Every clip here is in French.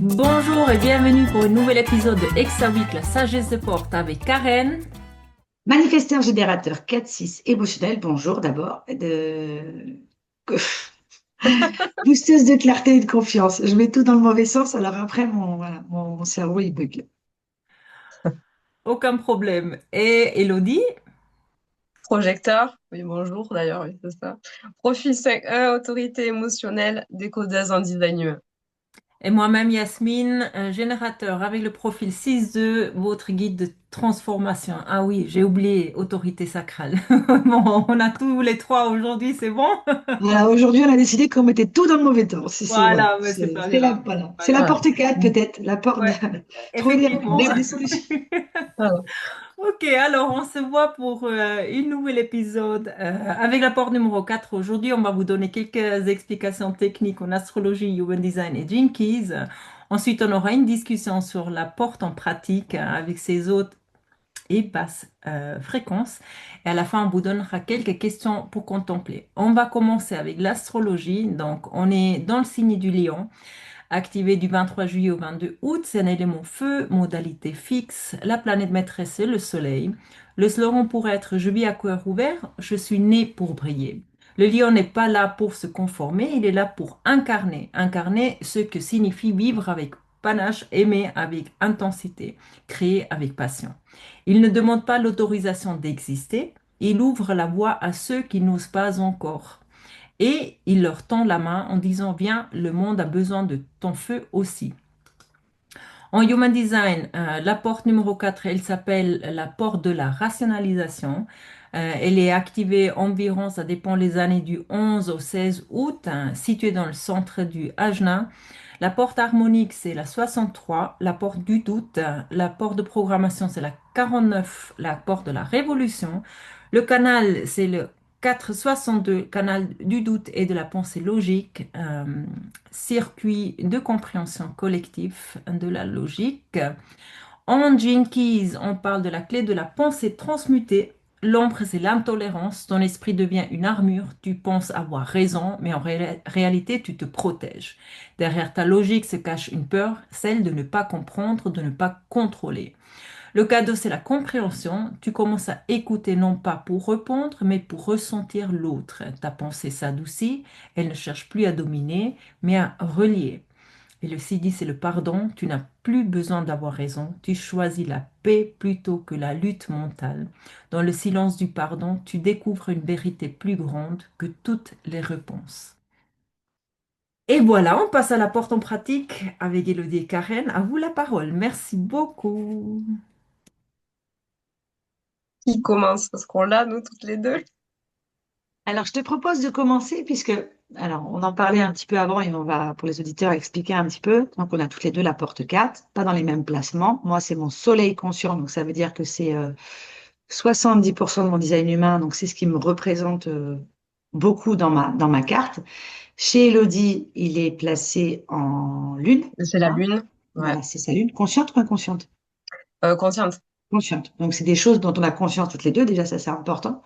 Bonjour et bienvenue pour un nouvel épisode de Exa Week, la sagesse de porte avec Karen. Manifesteur générateur 4-6 émotionnel, bonjour d'abord. Boosteuse de clarté et de confiance. Je mets tout dans le mauvais sens, alors après, voilà, mon cerveau, il bug. Aucun problème. Et Elodie. Projecteur, oui, bonjour d'ailleurs, oui, c'est ça. Profil 5.1, autorité émotionnelle, décodeuse en design humain. Et moi-même, Yasmine, générateur avec le profil 6.2, votre guide de transformation. Ah oui, j'ai oublié, autorité sacrale. Bon, on a tous les trois aujourd'hui, c'est bon? Voilà, aujourd'hui, on a décidé qu'on mettait tout dans le mauvais temps. Voilà, Voilà, mais c'est pas c'est grave, c'est voilà. pas C'est la grave. porte 4 peut-être, la porte Ouais, trouver effectivement. des solutions. Voilà. Ok, alors on se voit pour un nouvel épisode avec la porte numéro 4. Aujourd'hui, on va vous donner quelques explications techniques en astrologie, Human Design et Gene Keys. Ensuite, on aura une discussion sur la porte en pratique avec ses hôtes et basses fréquences. Et à la fin, on vous donnera quelques questions pour contempler. On va commencer avec l'astrologie. Donc, on est dans le signe du lion. Activé du 23 juillet au 22 août, c'est un élément feu, modalité fixe. La planète maîtresse, c'est le soleil. Le slogan pourrait être: Je vis à cœur ouvert, je suis né pour briller. Le lion n'est pas là pour se conformer, il est là pour incarner. Incarner ce que signifie vivre avec panache, aimer avec intensité, créer avec passion. Il ne demande pas l'autorisation d'exister, il ouvre la voie à ceux qui n'osent pas encore. Et il leur tend la main en disant: Viens, le monde a besoin de ton feu aussi. En Human Design, la porte numéro 4, elle s'appelle la porte de la rationalisation. Elle est activée environ, ça dépend les années, du 11 au 16 août, hein, située dans le centre du Ajna. La porte harmonique, c'est la 63. La porte du doute, la porte de programmation, c'est la 49. La porte de la révolution. Le canal, c'est le 462, canal du doute et de la pensée logique. Circuit de compréhension collective de la logique. En Jinkies, on parle de la clé de la pensée transmutée. L'ombre, c'est l'intolérance. Ton esprit devient une armure. Tu penses avoir raison, mais en réalité, tu te protèges. Derrière ta logique se cache une peur, celle de ne pas comprendre, de ne pas contrôler. Le cadeau, c'est la compréhension. Tu commences à écouter non pas pour répondre, mais pour ressentir l'autre. Ta pensée s'adoucit. Elle ne cherche plus à dominer, mais à relier. Et le CD, c'est le pardon. Tu n'as plus besoin d'avoir raison. Tu choisis la paix plutôt que la lutte mentale. Dans le silence du pardon, tu découvres une vérité plus grande que toutes les réponses. Et voilà, on passe à la porte en pratique avec Elodie et Karen. À vous la parole. Merci beaucoup. Qui commence? Parce qu'on l'a, nous, toutes les deux. Alors, je te propose de commencer puisque, alors, on en parlait un petit peu avant et on va, pour les auditeurs, expliquer un petit peu. Donc, on a toutes les deux la porte 4, pas dans les mêmes placements. Moi, c'est mon soleil conscient, donc ça veut dire que c'est 70% de mon design humain, donc c'est ce qui me représente beaucoup dans ma carte. Chez Elodie, il est placé en lune. C'est la Hein. lune. Ouais. Voilà, c'est sa lune. Consciente ou inconsciente? Consciente. Consciente. Donc, c'est des choses dont on a conscience toutes les deux. Déjà, ça, c'est important.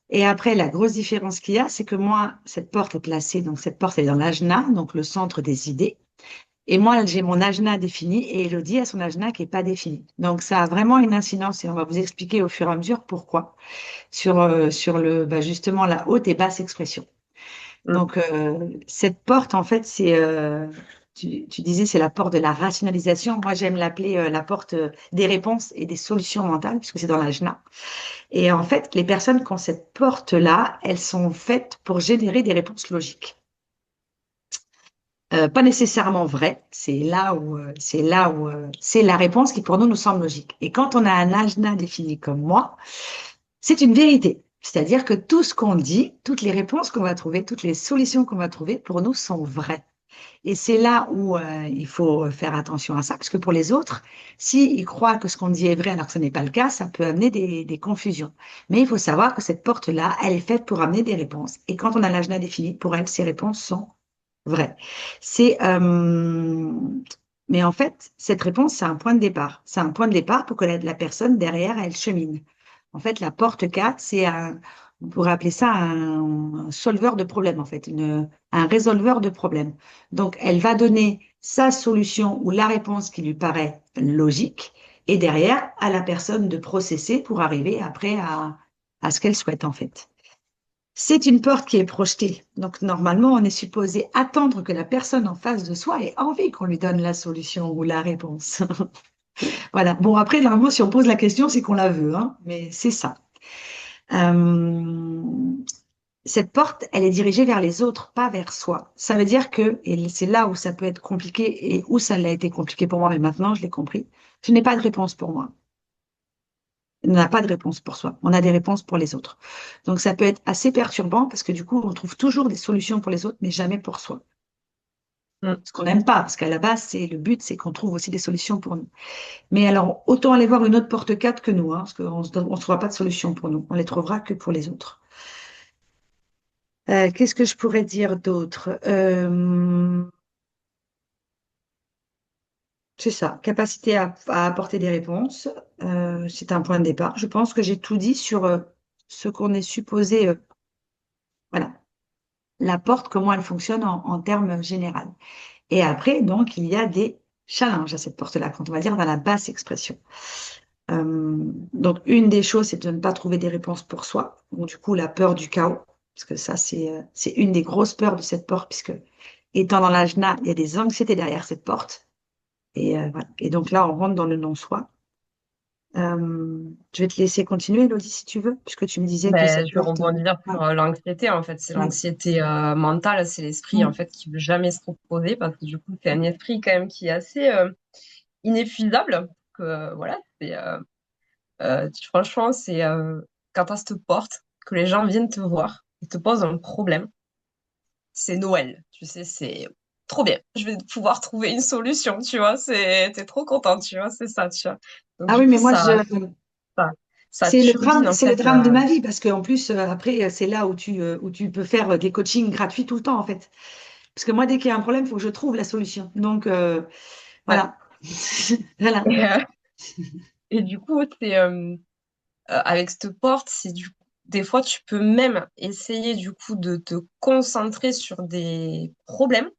Et après, la grosse différence qu'il y a, c'est que moi, cette porte est placée, donc cette porte est dans l'ajna, donc le centre des idées. Et moi, j'ai mon ajna défini et Elodie a son ajna qui n'est pas défini. Donc, ça a vraiment une incidence et on va vous expliquer au fur et à mesure pourquoi sur justement la haute et basse expression. Mm. Donc, cette porte, en fait, tu disais, c'est la porte de la rationalisation. Moi, j'aime l'appeler la porte des réponses et des solutions mentales, puisque c'est dans l'ajna. Et en fait, les personnes qui ont cette porte-là, elles sont faites pour générer des réponses logiques. Pas nécessairement vraies, c'est la réponse qui pour nous nous semble logique. Et quand on a un ajna défini comme moi, c'est une vérité. C'est-à-dire que tout ce qu'on dit, toutes les réponses qu'on va trouver, toutes les solutions qu'on va trouver, pour nous, sont vraies. Et c'est là où il faut faire attention à ça, parce que pour les autres, s'ils croient que ce qu'on dit est vrai alors que ce n'est pas le cas, ça peut amener des confusions. Mais il faut savoir que cette porte-là, elle est faite pour amener des réponses. Et quand on a l'agenda défini, pour elle, ces réponses sont vraies. C'est, mais en fait, cette réponse, c'est un point de départ. C'est un point de départ pour que la personne derrière, elle chemine. En fait, la porte 4, On pourrait appeler ça un solveur de problème, en fait, un résolveur de problème. Donc, elle va donner sa solution ou la réponse qui lui paraît logique, et derrière, à la personne de processer pour arriver après à ce qu'elle souhaite, en fait. C'est une porte qui est projetée. Donc, normalement, on est supposé attendre que la personne en face de soi ait envie qu'on lui donne la solution ou la réponse. Voilà. Bon, après, normalement, si on pose la question, c'est qu'on la veut, hein, mais c'est ça. Euh, cette porte, elle est dirigée vers les autres, pas vers soi. Ça veut dire que, et c'est là où ça peut être compliqué et où ça l'a été compliqué pour moi, mais maintenant, je l'ai compris, je n'ai pas de réponse pour moi. On n'a pas de réponse pour soi. On a des réponses pour les autres. Donc, ça peut être assez perturbant parce que du coup, on trouve toujours des solutions pour les autres, mais jamais pour soi. Mm. Ce qu'on n'aime pas, parce qu'à la base, c'est le but, c'est qu'on trouve aussi des solutions pour nous. Mais alors, autant aller voir une autre porte 4 que nous, hein, parce qu'on ne trouvera pas de solution pour nous. On les trouvera que pour les autres. Qu'est-ce que je pourrais dire d'autre? C'est ça, capacité à apporter des réponses. C'est un point de départ. Je pense que j'ai tout dit sur ce qu'on est supposé, voilà, la porte, comment elle fonctionne en termes généraux. Et après, donc, il y a des challenges à cette porte-là, quand on va dire dans la basse expression. Donc, une des choses, c'est de ne pas trouver des réponses pour soi. Donc, du coup, la peur du chaos, parce que ça, c'est une des grosses peurs de cette porte, puisque étant dans l'ajna, il y a des anxiétés derrière cette porte. Et, voilà. Et donc là, on rentre dans le non-soi. Je vais te laisser continuer, Elodie, si tu veux, puisque tu me disais que Ben, cette je vais porte. rebondir Ouais, sur l'anxiété, en fait. C'est ouais, l'anxiété mentale, c'est l'esprit, en mm, fait, qui veut jamais se reposer, parce que du coup, c'est un esprit quand même qui est assez inépuisable. Que, voilà, franchement, c'est quand tu cette porte, que les gens viennent te voir et te posent un problème, c'est Noël. Tu sais, c'est trop bien. Je vais pouvoir trouver une solution, tu vois. T'es trop contente, tu vois. C'est ça, tu vois. Donc, ah du oui, mais coup, moi, ça, ça c'est le turbine, drame, en c'est le fait. drame de ma vie, parce qu'en plus, après, c'est là où tu peux faire des coachings gratuits tout le temps, en fait. Parce que moi, dès qu'il y a un problème, il faut que je trouve la solution. Donc, Ouais. voilà. Voilà. Et, et du coup, avec cette porte, des fois, tu peux même essayer, du coup, de te concentrer sur des problèmes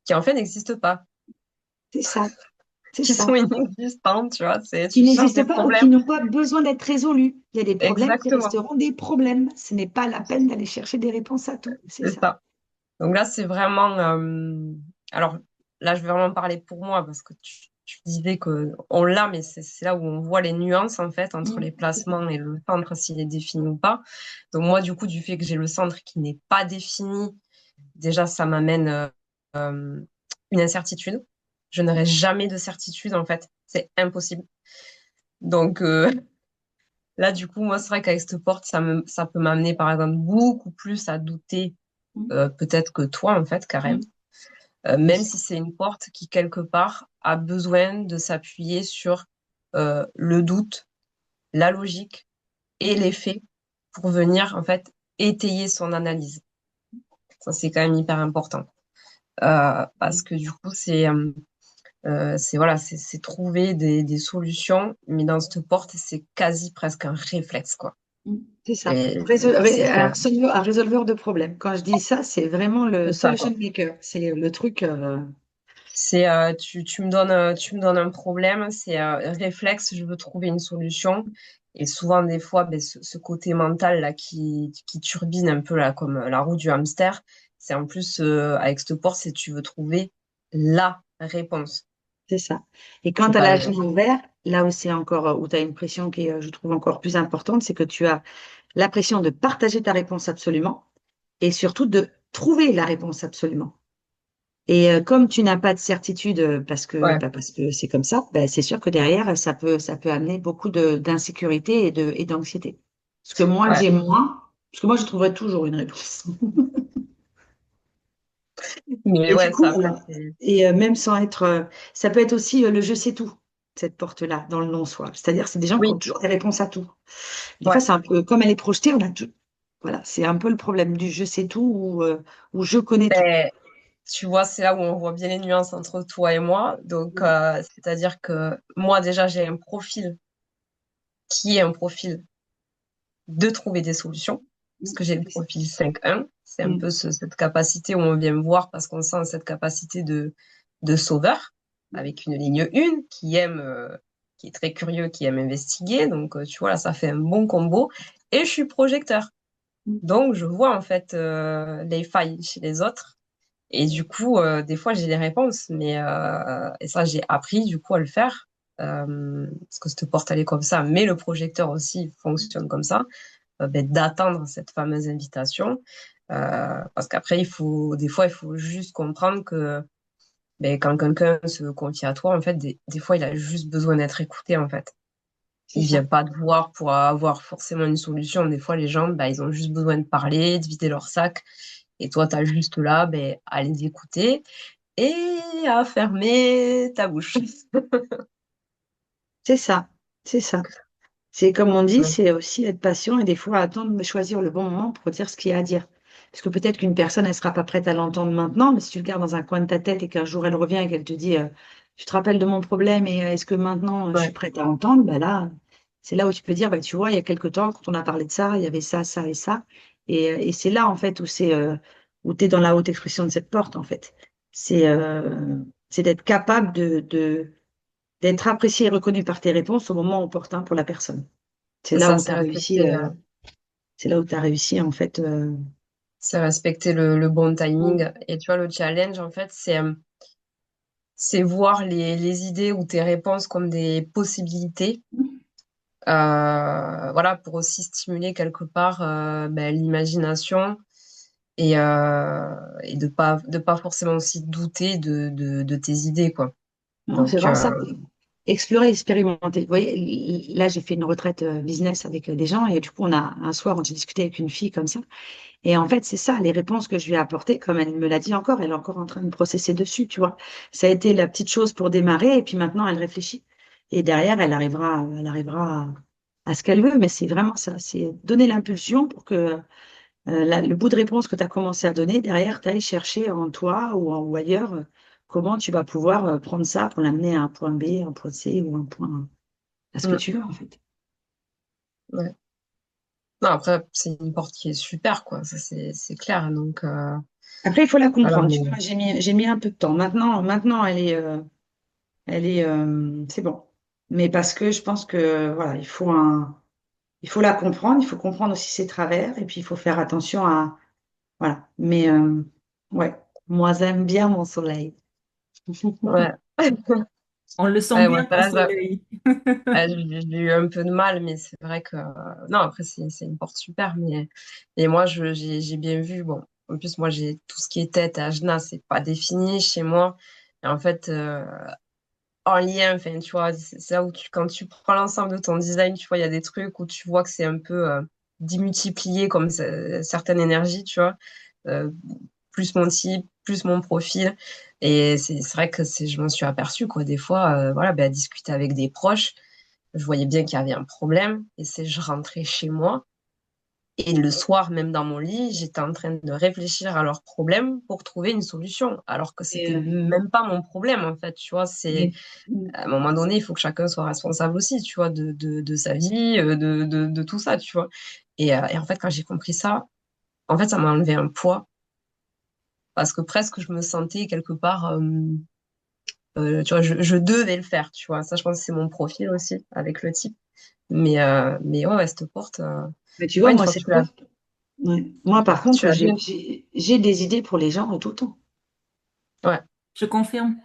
qui, en fait, n'existent pas, C'est ça. C'est qui ça. sont inexistants, tu vois. Qui Tu cherches n'existent des pas ou qui problèmes. n'ont pas besoin d'être résolus. Il y a des problèmes qui Exactement. resteront des problèmes. Ce n'est pas la peine d'aller chercher des réponses à tout. C'est C'est ça. ça. Donc là, c'est vraiment. Alors là, je vais vraiment parler pour moi parce que tu disais que on l'a, mais c'est là où on voit les nuances en fait entre Mm. les placements et le centre s'il est défini ou pas. Donc moi, du coup, du fait que j'ai le centre qui n'est pas défini, déjà, ça m'amène euh, une incertitude. Je n'aurai jamais de certitude en fait. C'est impossible. Donc là, du coup, moi, c'est vrai qu'avec cette porte, ça peut m'amener par exemple beaucoup plus à douter Mm. peut-être que toi en fait, Mm. carrément. Même si c'est une porte qui, quelque part, a besoin de s'appuyer sur le doute, la logique et les faits pour venir, en fait, étayer son analyse. Ça, c'est quand même hyper important. Parce que du coup, voilà, c'est trouver des solutions, mais dans cette porte, c'est quasi presque un réflexe, quoi. Mm. C'est ça. Et c'est Un résolveur de problèmes. Quand je dis ça, c'est vraiment le c'est ça, solution quoi. maker. C'est le truc. Tu me donnes un problème, c'est un réflexe, je veux trouver une solution. Et souvent, des fois, ben, ce côté mental là qui turbine un peu là, comme la roue du hamster, c'est en plus avec cette porte, c'est tu veux trouver la réponse. C'est ça. Et quand C'est tu as pas l'âge ouvert, là où c'est encore, où tu as une pression qui est, je trouve, encore plus importante, c'est que tu as la pression de partager ta réponse absolument et surtout de trouver la réponse absolument. Et comme tu n'as pas de certitude ouais, parce que c'est comme ça, ben, c'est sûr que derrière, ça peut amener beaucoup d'insécurité et d'anxiété. Parce que moi, ouais. j'ai moins, parce que moi, je trouverai toujours une réponse. Mais Et du ouais, coup, ça après, voilà. Et même sans être, ça peut être aussi le je sais tout, cette porte-là, dans le non-soi. C'est-à-dire, c'est des gens qui ont oui, toujours des réponses à tout. Des fois, ouais. c'est un peu, comme elle est projetée, on a tout. Voilà, c'est un peu le problème du je sais tout ou je connais tout. Ben, tu vois, c'est là où on voit bien les nuances entre toi et moi. Donc, c'est-à-dire que moi, déjà, j'ai un profil qui est un profil de trouver des solutions, parce que j'ai le profil 5-1. C'est un Mm. peu cette capacité où on vient me voir parce qu'on sent cette capacité de sauveur, avec une ligne 1 qui aime, qui est très curieux, qui aime investiguer. Donc, tu vois, là, ça fait un bon combo. Et je suis projecteur. Mm. Donc, je vois en fait les failles chez les autres. Et du coup, des fois, j'ai les réponses. Et ça, j'ai appris du coup à le faire. Parce que cette porte, elle est comme ça. Mais le projecteur aussi fonctionne comme ça. Ben, d'attendre cette fameuse invitation. Parce qu'après, des fois, il faut juste comprendre que ben, quand quelqu'un se confie à toi, en fait, des fois, il a juste besoin d'être écouté, en fait. C'est Il vient ça. pas te voir pour avoir forcément une solution. Des fois, les gens, ben, ils ont juste besoin de parler, de vider leur sac. Et toi, tu as juste là, ben, à les écouter et à fermer ta bouche. C'est ça. C'est ça. C'est comme on dit, Ouais, c'est aussi être patient et des fois attendre de choisir le bon moment pour dire ce qu'il y a à dire. Parce que peut-être qu'une personne, elle sera pas prête à l'entendre maintenant, mais si tu le gardes dans un coin de ta tête et qu'un jour elle revient et qu'elle te dit, tu te rappelles de mon problème et est-ce que maintenant je suis ouais, prête à entendre, ben là, c'est là où tu peux dire, ben, tu vois, il y a quelque temps, quand on a parlé de ça, il y avait ça, ça et ça. Et c'est là, en fait, où tu es dans la haute expression de cette porte, en fait. C'est d'être capable d'être apprécié et reconnu par tes réponses au moment opportun pour la personne. C'est c'est là ça, où tu as réussi, c'est là où tu as réussi en fait. c'est respecter le bon timing. Et tu vois, le challenge, en fait, c'est voir les idées ou tes réponses comme des possibilités. Voilà, pour aussi stimuler quelque part ben, l'imagination et de pas forcément aussi douter de tes idées, quoi. Non, c'est Donc, vraiment ça. Explorer, expérimenter. Vous voyez, là, j'ai fait une retraite business avec des gens et du coup, un soir, on a discuté avec une fille comme ça. Et en fait, c'est ça, les réponses que je lui ai apportées, comme elle me l'a dit encore, elle est encore en train de processer dessus, tu vois. Ça a été la petite chose pour démarrer et puis maintenant, elle réfléchit. Et derrière, elle arrivera à ce qu'elle veut, mais c'est vraiment ça, c'est donner l'impulsion pour que le bout de réponse que tu as commencé à donner, derrière, tu ailles chercher en toi ou ailleurs comment tu vas pouvoir prendre ça pour l'amener à un point B, un point C ou un point à ce que mm, tu veux, en fait. ouais. Non, après, c'est une porte qui est super, quoi. Ça, c'est clair. Donc, Après, il faut la voilà, comprendre. Tu mais vois, moi, j'ai mis un peu de temps. Maintenant, c'est bon. Mais parce que je pense que voilà, il faut la comprendre, il faut comprendre aussi ses travers, et puis il faut faire attention à voilà. Mais ouais, moi j'aime bien mon soleil. ouais. On le sent Ouais, moi, bien, ça, ton là, soleil. j'ai eu un peu de mal, mais c'est vrai que non, après, c'est une porte super. Et moi, j'ai bien vu. Bon, en plus, moi, j'ai tout ce qui est tête et ajna, c'est pas défini chez moi. Et en fait, en lien, enfin, tu vois, c'est là où quand tu prends l'ensemble de ton design, tu vois, il y a des trucs où tu vois que c'est un peu démultiplié comme certaines énergies, tu vois. Euh, plus mon type, plus mon profil. Et c'est vrai que je m'en suis aperçue, quoi. Des fois, voilà, ben, à discuter avec des proches, je voyais bien qu'il y avait un problème. Et je rentrais chez moi. Et le soir, même dans mon lit, j'étais en train de réfléchir à leurs problèmes pour trouver une solution. Alors que Et, c'était même pas mon problème, en fait. Tu vois, mais- à un moment donné, il faut que chacun soit responsable aussi, tu vois, de sa vie, de tout ça, tu vois. Et en fait, quand j'ai compris ça, en fait, ça m'a enlevé un poids parce que presque je me sentais quelque part, tu vois, je devais le faire, tu vois. Ça, je pense que c'est mon profil aussi avec le type. Mais ouais, cette porte, mais tu vois, ouais, une moi, fois que cette porte, ouais. Moi, par tu contre, l'as j'ai bien, j'ai- j'ai des idées pour les gens tout le temps. ouais, Je confirme,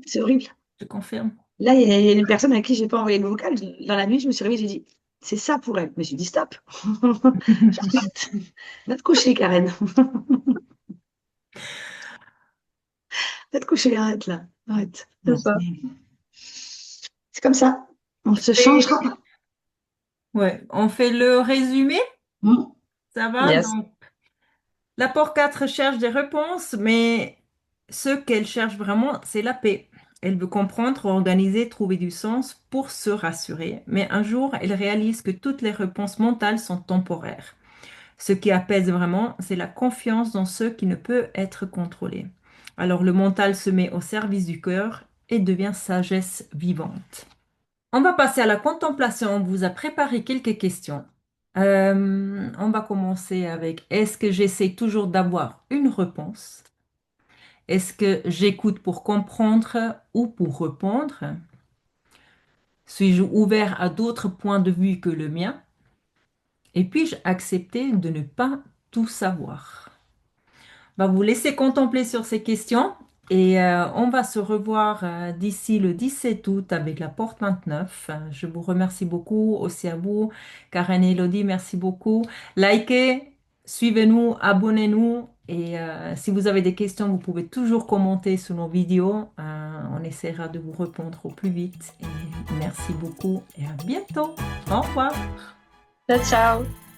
C'est horrible. je confirme. Là, il y a une personne à qui j'ai pas envoyé le vocal. Dans la nuit, je me suis réveillée, j'ai dit, c'est ça pour elle. Mais j'ai dit, stop. J'arrête. Va te coucher, Karen. Va te coucher, arrête là. Arrête. c'est Non, ça. mais c'est comme ça. On se Et- changera pas. ouais, on fait le résumé, Mm. ça va? Yes. Donc, l'apport 4 cherche des réponses, mais ce qu'elle cherche vraiment, c'est la paix. Elle veut comprendre, organiser, trouver du sens pour se rassurer. Mais un jour, elle réalise que toutes les réponses mentales sont temporaires. Ce qui apaise vraiment, c'est la confiance dans ce qui ne peut être contrôlé. Alors le mental se met au service du cœur et devient sagesse vivante. On va passer à la contemplation. On vous a préparé quelques questions. On va commencer avec, est-ce que j'essaie toujours d'avoir une réponse? Est-ce que j'écoute pour comprendre ou pour répondre? Suis-je ouvert à d'autres points de vue que le mien? Et puis-je accepter de ne pas tout savoir? Va vous laisser contempler sur ces questions et on va se revoir d'ici le 17 août avec la porte 29. Je vous remercie beaucoup, aussi à vous, Karen et Elodie, merci beaucoup. Likez, suivez-nous, abonnez-nous et si vous avez des questions, vous pouvez toujours commenter sous nos vidéos. On essaiera de vous répondre au plus vite. Et merci beaucoup et à bientôt. Au revoir. Ciao, ciao!